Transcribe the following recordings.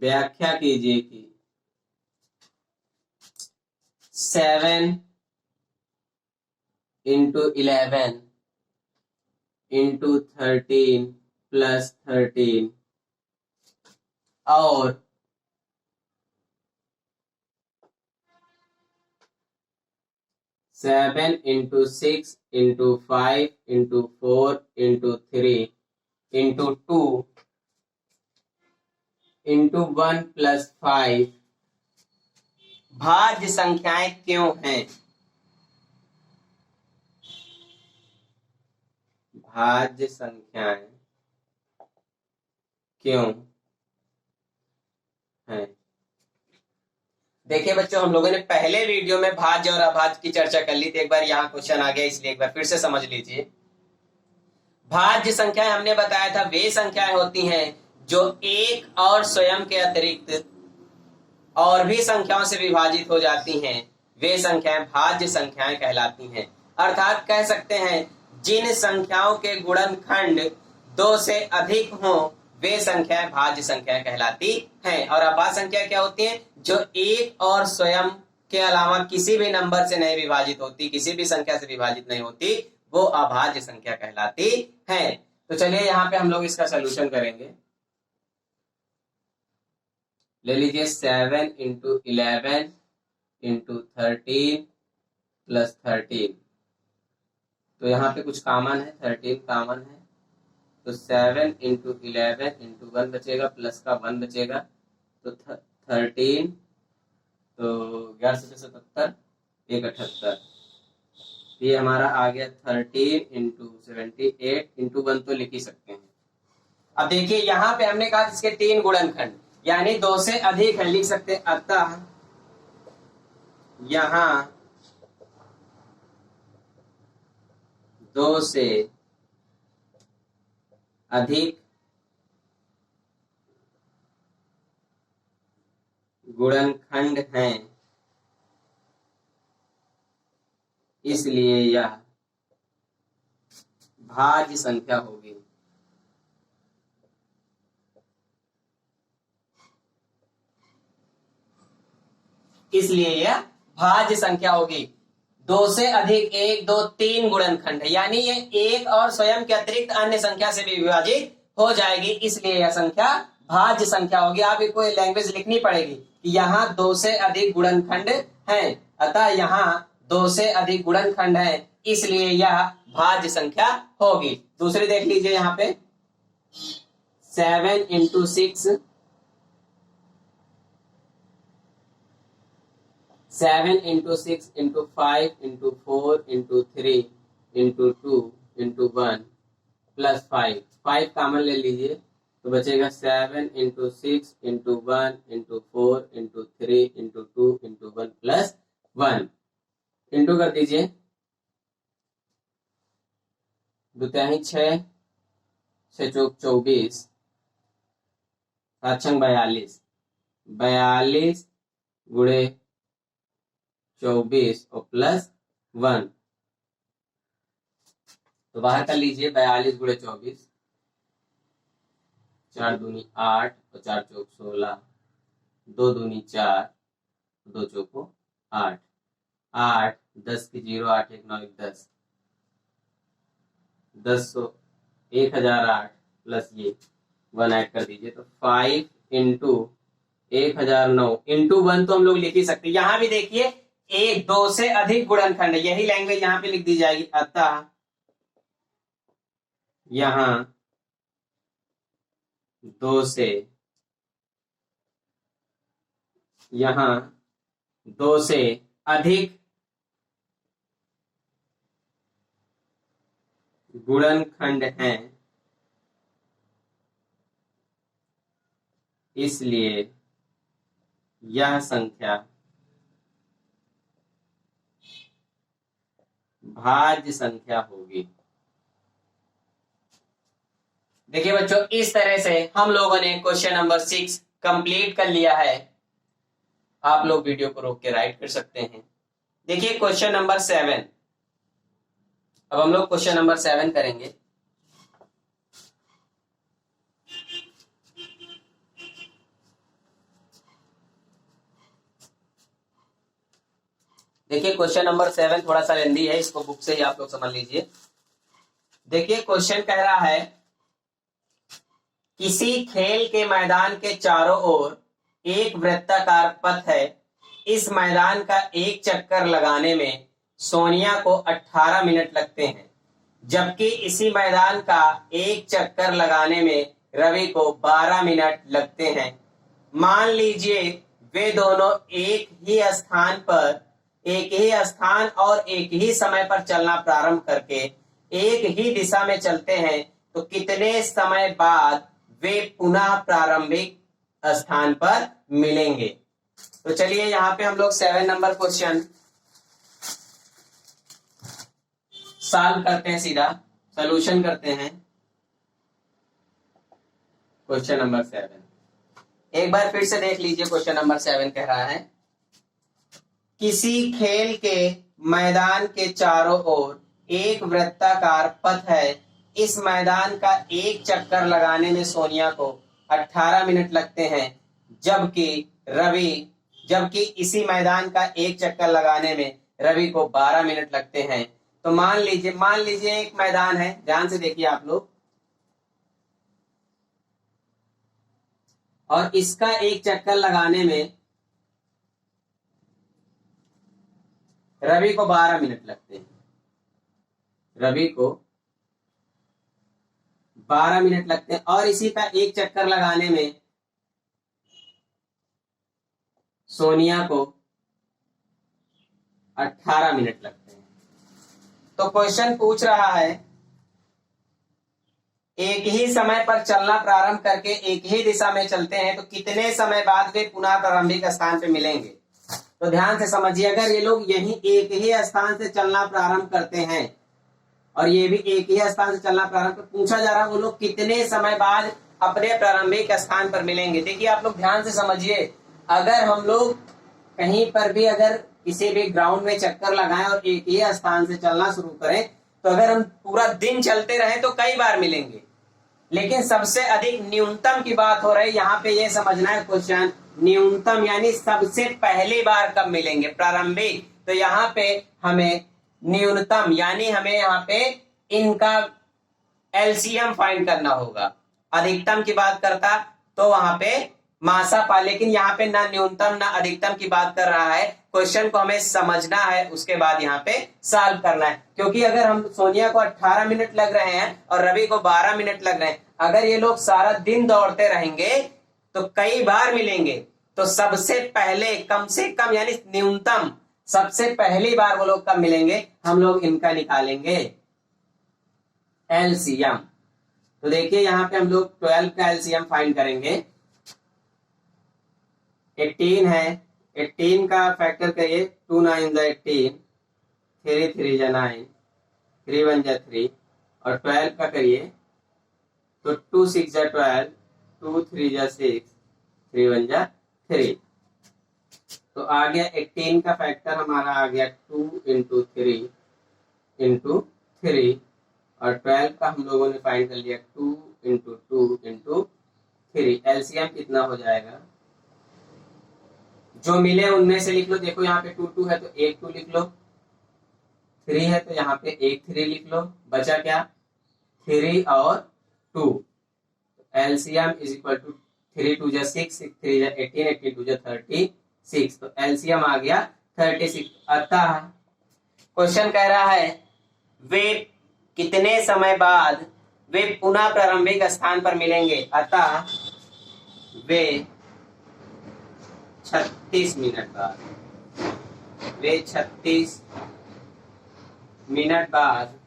व्याख्या कीजिए कि 7 इंटू 11 इंटू 13 प्लस 13 और 7 into 6 into 5 into 4 into 3 into 2 into 1 plus 5 भाज्य संख्याएं क्यों हैं? भाज्य संख्याएं क्यों हैं? देखिए बच्चों, हम लोगों ने पहले वीडियो में भाज्य और अभाज्य की चर्चा कर ली थी। एक बार यहाँ क्वेश्चन आ गया, इसलिए एक बार फिर से समझ लीजिए। भाज्य संख्याएं हमने बताया था वे संख्याएं होती हैं जो एक और स्वयं के अतिरिक्त और भी संख्याओं से विभाजित हो जाती हैं, वे संख्याएं भाज्य संख्याएं कहलाती हैं। अर्थात कह सकते हैं जिन संख्याओं के गुणनखंड 2 से अधिक हों वे संख्याएं भाज्य संख्याएं कहलाती हैं। और अभाज्य संख्या क्या होती है? जो एक और स्वयं के अलावा किसी भी नंबर से नहीं विभाजित होती, किसी भी संख्या से विभाजित नहीं होती, वो अभाज्य संख्या कहलाती है। तो चलिए यहाँ पे हम लोग इसका सोल्यूशन करेंगे। ले लीजिए 7 इंटू 11 इंटू 13 प्लस 13। तो यहाँ पे कुछ कॉमन है, 13 कॉमन है, तो 7 इंटू 11 इंटू 1 बचेगा, प्लस का 1 बचेगा, तो 13, तो 1177, 178। ये हमारा आ गया 13 इंटू 78 इंटू 1 तो लिख ही सकते हैं। अब देखिए यहाँ पे हमने कहा इसके 3 गुणनखंड यानी 2 से अधिक है, लिख सकते हैं। अतः यहाँ 2 से अधिक गुणनखंड हैं, इसलिए यह भाज्य संख्या होगी। इसलिए यह भाज्य संख्या होगी। 2 से अधिक 1, 2, 3 गुणनखंड है, यानी ये एक और स्वयं के अतिरिक्त अन्य संख्या से भी विभाजित हो जाएगी, इसलिए यह संख्या भाज्य संख्या होगी। आपको लैंग्वेज लिखनी पड़ेगी कि यहाँ 2 से अधिक गुणनखंड हैं, अतः यहाँ 2 से अधिक गुणनखंड है, इसलिए यह भाज्य संख्या होगी। दूसरी देख लीजिए यहाँ पे 7 into 6, 7 into 6 into 5 into 4 into 3 into 2 into 1 plus 5 common ले लीजिए, तो बचेगा 7 into 6 into 1 into 4 into 3 into 2 into 1 plus 1 into कर दीजिए। 2 तिहाई 6, 6 चौक 24, 7 छंग 42, 42 गुणे 24 और प्लस 1, तो बाहर कर लीजिए 42 गुणे 24, 4 दूनी 8 और 4 चौक 16, 2 दूनी 4, 2 चौको 8, 8 10 की 0, 8 1 9 1 10, 1008 प्लस ये 1 ऐड कर दीजिए, तो 5 इंटू 1009 इंटू 1 तो हम लोग लिख ही सकते। यहां भी देखिए 1, 2 से अधिक गुणनखंड, यही लैंग्वेज यहां पे लिख दी जाएगी। अतः यहां 2 से अधिक गुणनखंड हैं, इसलिए यह संख्या भाज्य संख्या होगी। देखिए बच्चों, इस तरह से हम लोगों ने क्वेश्चन नंबर 6 कंप्लीट कर लिया है। आप लोग वीडियो को रोक के राइट कर सकते हैं। देखिए क्वेश्चन नंबर 7, अब हम लोग क्वेश्चन नंबर 7 करेंगे। देखिए क्वेश्चन नंबर 7 थोड़ा सा लेंदी है, इसको बुक से ही आप लोग समझ लीजिए। देखिए क्वेश्चन कह रहा है किसी खेल के मैदान के चारों ओर एक वृत्ताकार पथ है। इस मैदान का एक चक्कर लगाने में सोनिया को 18 मिनट लगते हैं, जबकि इसी मैदान का एक चक्कर लगाने में रवि को 12 मिनट लगते हैं। मान लीजिए वे दोनों एक ही स्थान और एक ही समय पर चलना प्रारंभ करके एक ही दिशा में चलते हैं, तो कितने समय बाद वे पुनः प्रारंभिक स्थान पर मिलेंगे। तो चलिए यहाँ पे हम लोग 7 नंबर क्वेश्चन सॉल्व करते हैं, सीधा सॉल्यूशन करते हैं। क्वेश्चन नंबर 7 एक बार फिर से देख लीजिए। क्वेश्चन नंबर 7 कह रहा है किसी खेल के मैदान के चारों ओर एक वृत्ताकार पथ है। इस मैदान का एक चक्कर लगाने में सोनिया को 18 मिनट लगते हैं, जबकि इसी मैदान का एक चक्कर लगाने में रवि को 12 मिनट लगते हैं। तो मान लीजिए एक मैदान है, ध्यान से देखिए आप लोग, और इसका एक चक्कर लगाने में रवि को 12 मिनट लगते हैं। रवि को 12 मिनट लगते हैं और इसी का एक चक्कर लगाने में सोनिया को 18 मिनट लगते हैं। तो क्वेश्चन पूछ रहा है एक ही समय पर चलना प्रारंभ करके एक ही दिशा में चलते हैं, तो कितने समय बाद वे पुनः प्रारंभिक स्थान पे मिलेंगे। तो ध्यान से समझिए, अगर ये लोग यही एक ही स्थान से चलना प्रारंभ करते हैं और ये भी एक ही स्थान से चलना प्रारंभ, पूछा जा रहा है वो लोग कितने समय बाद अपने प्रारंभिक स्थान पर मिलेंगे। देखिए आप लोग ध्यान से समझिए, अगर हम लोग कहीं पर भी अगर किसी भी ग्राउंड में चक्कर लगाएं और एक ही स्थान से चलना शुरू करें, तो अगर हम पूरा दिन चलते रहे तो कई बार मिलेंगे, लेकिन सबसे अधिक न्यूनतम की बात हो रही है। यहाँ पे ये समझना है क्वेश्चन, न्यूनतम यानी सबसे पहली बार कब मिलेंगे, प्रारंभिक। तो यहाँ पे हमें न्यूनतम यानी हमें यहाँ पे इनका एलसीएम फाइंड करना होगा। अधिकतम की बात करता तो वहां पे मासा पा, लेकिन यहाँ पे ना न्यूनतम ना अधिकतम की बात कर रहा है। क्वेश्चन को हमें समझना है, उसके बाद यहाँ पे सॉल्व करना है। क्योंकि अगर हम सोनिया को 18 मिनट लग रहे हैं और रवि को 12 मिनट लग रहे हैं, अगर ये लोग सारा दिन दौड़ते रहेंगे तो कई बार मिलेंगे। तो सबसे पहले कम से कम यानी न्यूनतम सबसे पहली बार वो लोग कब मिलेंगे, हम लोग इनका निकालेंगे एलसीएम। तो देखिए यहाँ पे हम लोग 12 का एलसीएम फाइंड करेंगे। 18 है, 18 का फैक्टर करिए, 2 9 जा 18, 3 3 जा 9, 3 1 जा 3, और 12 का करिए तो 2 6 जा 12, 2 3 जा 6, 3 1 जा 3। तो आ गया 18 का फैक्टर हमारा आ गया 2 इंटू 3 इंटू 3, और 12 का हम लोगों ने फाइंड कर लिया 2 इंटू 2 इंटू 3। एलसीएम कितना हो जाएगा, जो मिले उनमें से लिख लो। देखो यहाँ पे 2 2 है तो एक 2 लिख लो, 3 है तो यहाँ पे एक 3 लिख लो, बचा क्या 3 और 2। एलसीएम इज इक्वल टू 3 2 जा 6, 6 3 जा 18, 18 2 जा 36। तो एलसीएम आ गया 36। अतः क्वेश्चन कह रहा है वे कितने समय बाद वे पुनः प्रारंभिक स्थान पर मिलेंगे। अतः वे 36 मिनट बाद, वे 36 मिनट बाद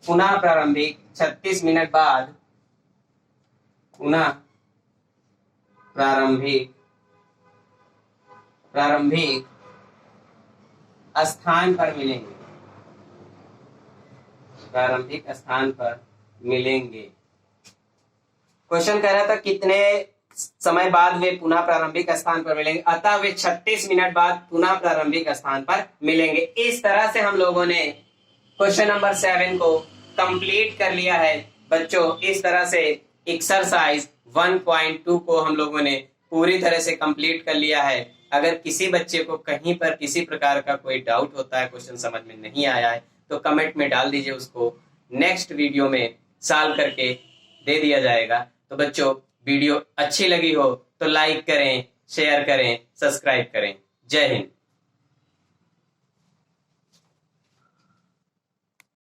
पुनः प्रारंभिक 36 मिनट बाद पुनः प्रारंभिक स्थान पर मिलेंगे, प्रारंभिक स्थान पर मिलेंगे। क्वेश्चन कह रहा था कितने समय बाद वे पुनः प्रारंभिक स्थान पर मिलेंगे, अतः वे 36 मिनट बाद पुनः प्रारंभिक स्थान पर मिलेंगे। इस तरह से हम लोगों ने क्वेश्चन नंबर 7 को कंप्लीट कर लिया है बच्चों। इस तरह से एक्सरसाइज 1.2 को हम लोगों ने पूरी तरह से कंप्लीट कर लिया है। अगर किसी बच्चे को कहीं पर किसी प्रकार का कोई डाउट होता है, क्वेश्चन समझ में नहीं आया है, तो कमेंट में डाल दीजिए, उसको नेक्स्ट वीडियो में सॉल्व करके दे दिया जाएगा। तो बच्चों, वीडियो अच्छी लगी हो तो लाइक करें, शेयर करें, सब्सक्राइब करें। जय हिंद।